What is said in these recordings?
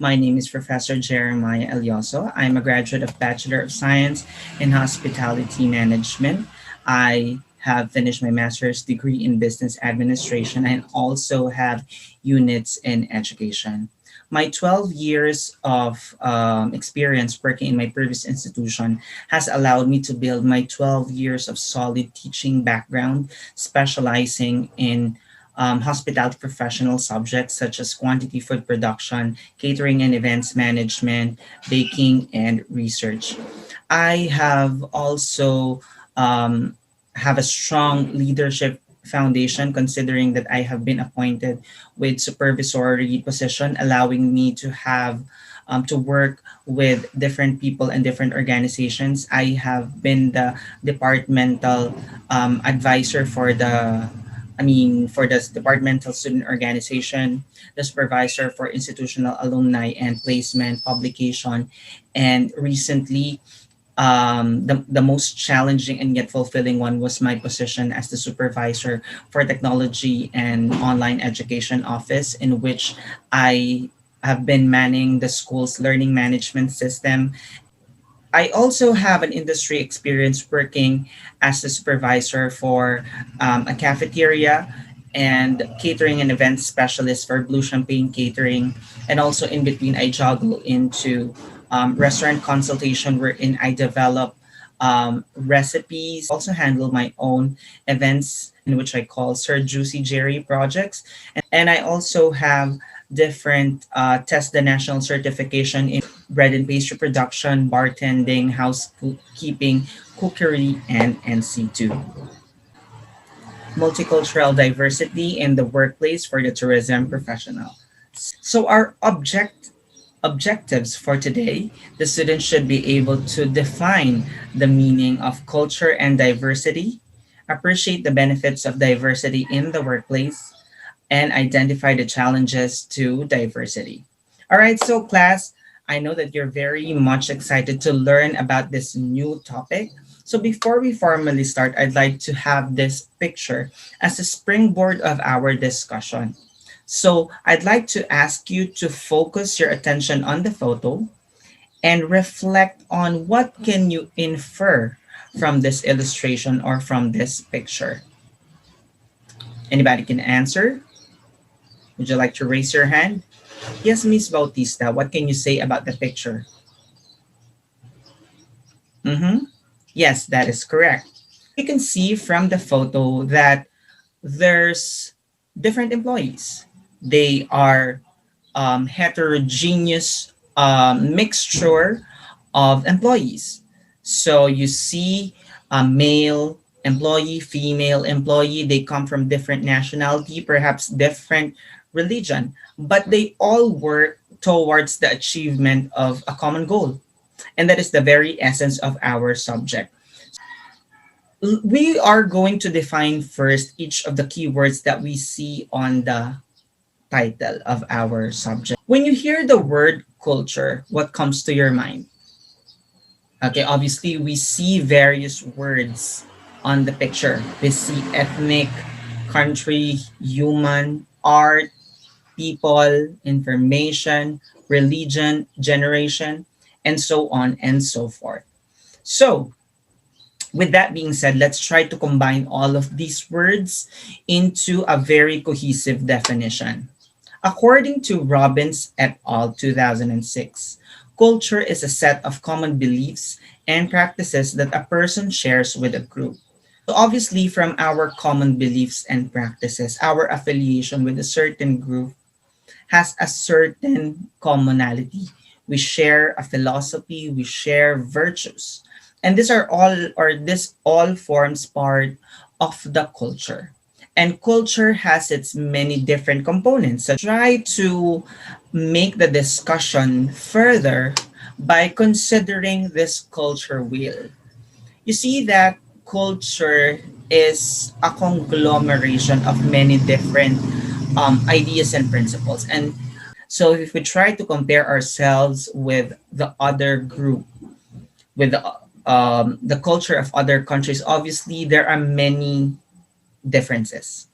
My name is Professor Jeremiah Elioso. I'm a graduate of Bachelor of Science in Hospitality Management. I have finished my master's degree in business administration and also have units in education. My 12 years of experience working in my previous institution has allowed me to build my 12 years of solid teaching background, specializing in hospitality professional subjects such as quantity food production, catering and events management, baking, and research. I have also have a strong leadership foundation considering that I have been appointed with supervisory position, allowing me to have to work with different people and different organizations. I have been the departmental advisor for for the departmental student organization, the supervisor for institutional alumni and placement publication, and recently, the most challenging and yet fulfilling one was my position as the supervisor for technology and online education office, in which I have been manning the school's learning management system. I also have an industry experience working as a supervisor for a cafeteria and catering and event specialist for Blue Champagne Catering. And also in between, I juggle into restaurant consultation wherein I develop recipes, also handle my own events in which I call Sir Juicy Jerry projects. And I also have different test the national certification in bread and pastry production, bartending, housekeeping, cookery, and NC2. Multicultural diversity in the workplace for the tourism professional. So our objectives for today, the students should be able to define the meaning of culture and diversity, appreciate the benefits of diversity in the workplace, and identify the challenges to diversity. All right, so class, I know that you're very much excited to learn about this new topic. So before we formally start, I'd like to have this picture as a springboard of our discussion. So I'd like to ask you to focus your attention on the photo and reflect on what can you infer from this illustration or from this picture. Anybody can answer? Would you like to raise your hand? Yes, Miss Bautista, what can you say about the picture? Mm-hmm. Yes, that is correct. You can see from the photo that there's different employees. They are heterogeneous mixture of employees. So you see a male employee, female employee, they come from different nationality, perhaps different religion, but they all work towards the achievement of a common goal. And that is the very essence of our subject. We are going to define first each of the keywords that we see on the title of our subject. When you hear the word culture, what comes to your mind? Okay, obviously we see various words on the picture. We see ethnic, country, human, art, people, information, religion, generation, and so on and so forth. So, with that being said, let's try to combine all of these words into a very cohesive definition. According to Robbins et al. 2006, culture is a set of common beliefs and practices that a person shares with a group. So obviously, from our common beliefs and practices, our affiliation with a certain group has a certain commonality. We share a philosophy, we share virtues. And this all forms part of the culture. And culture has its many different components. So try to make the discussion further by considering this culture wheel. You see that culture is a conglomeration of many different ideas and principles. And so if we try to compare ourselves with the other group, with the culture of other countries, obviously there are many differences.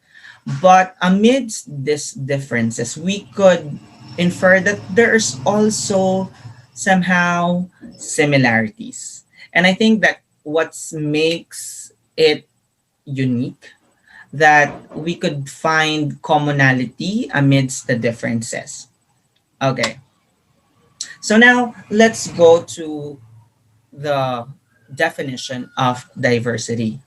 But amidst these differences, we could infer that there's also somehow similarities. And I think that what makes it unique, that we could find commonality amidst the differences. Okay, so now let's go to the definition of diversity.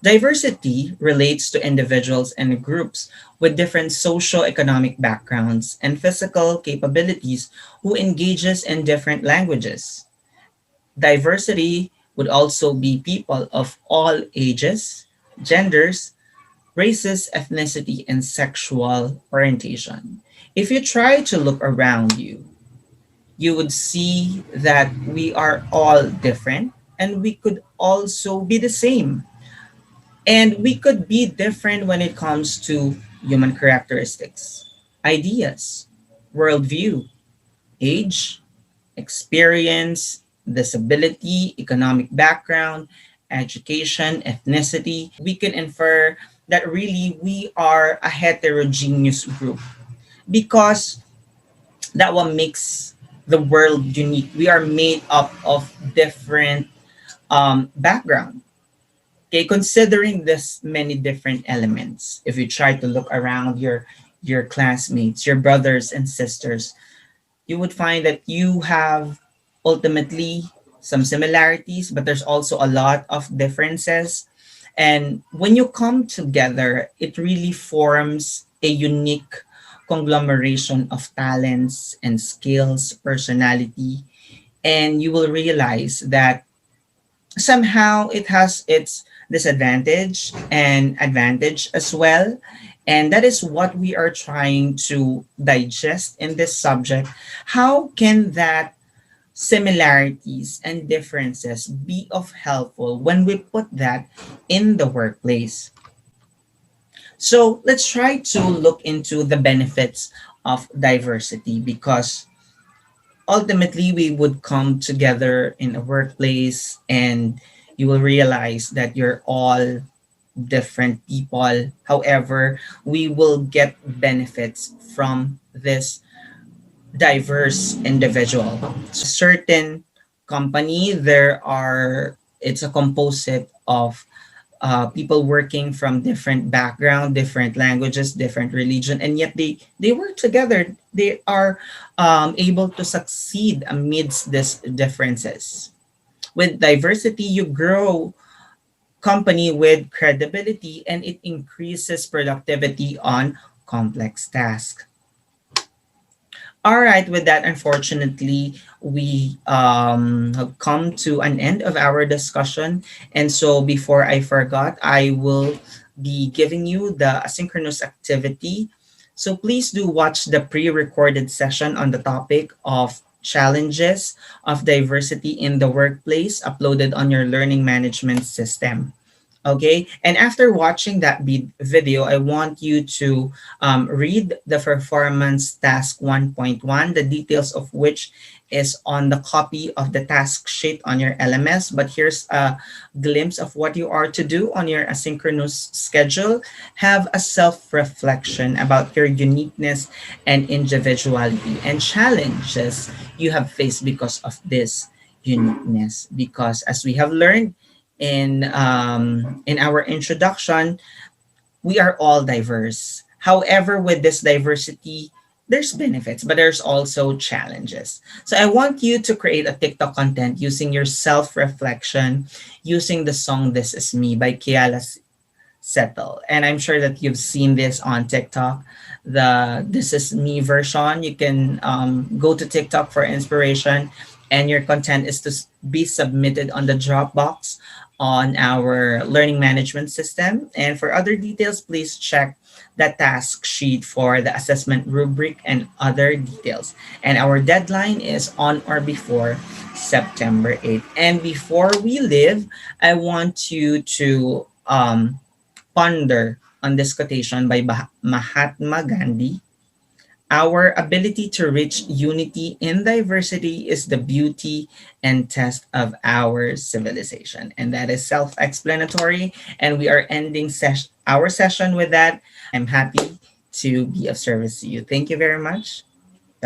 Diversity relates to individuals and groups with different socio-economic backgrounds and physical capabilities who engages in different languages. Diversity would also be people of all ages, genders, races, ethnicity, and sexual orientation. If you try to look around you, you would see that we are all different and we could also be the same. And we could be different when it comes to human characteristics, ideas, worldview, age, experience, disability, economic background, education, ethnicity. We can infer that really we are a heterogeneous group because that what makes the world unique. We are made up of different background. Okay, considering this many different elements, if you try to look around your classmates, your brothers and sisters, you would find that you have ultimately some similarities, but there's also a lot of differences. And when you come together, it really forms a unique conglomeration of talents and skills, personality, and you will realize that somehow it has its disadvantage and advantage as well. And that is what we are trying to digest in this subject. How can that similarities and differences be of helpful when we put that in the workplace? So let's try to look into the benefits of diversity because ultimately we would come together in a workplace and you will realize that you're all different people. However, we will get benefits from this diverse individual. Certain company, there are it's a composite of people working from different background, different languages, different religion, and yet they work together. They are able to succeed amidst these differences. With diversity, you grow company with credibility and it increases productivity on complex tasks. All right, with that, unfortunately, we have come to an end of our discussion. And so, before I forgot, I will be giving you the asynchronous activity. So, please do watch the pre recorded session on the topic of challenges of diversity in the workplace uploaded on your learning management system. Okay, and after watching that video, I want you to read the performance task 1.1, the details of which is on the copy of the task sheet on your LMS. But here's a glimpse of what you are to do on your asynchronous schedule. Have a self reflection about your uniqueness and individuality and challenges you have faced because of this uniqueness. Because as we have learned, in our introduction, we are all diverse. However, with this diversity, there's benefits, but there's also challenges. So I want you to create a TikTok content using your self-reflection, using the song "This Is Me" by Kiala Settle. And I'm sure that you've seen this on TikTok, the "This Is Me" version. You can go to TikTok for inspiration, and your content is to be submitted on the Dropbox on our learning management system. And for other details, please check the task sheet for the assessment rubric and other details. And our deadline is on or before September 8th. And before we leave, I want you to ponder on this quotation by Mahatma Gandhi. Our ability to reach unity in diversity is the beauty and test of our civilization. And that is self explanatory. And we are ending our session with that. I'm happy to be of service to you. Thank you very much.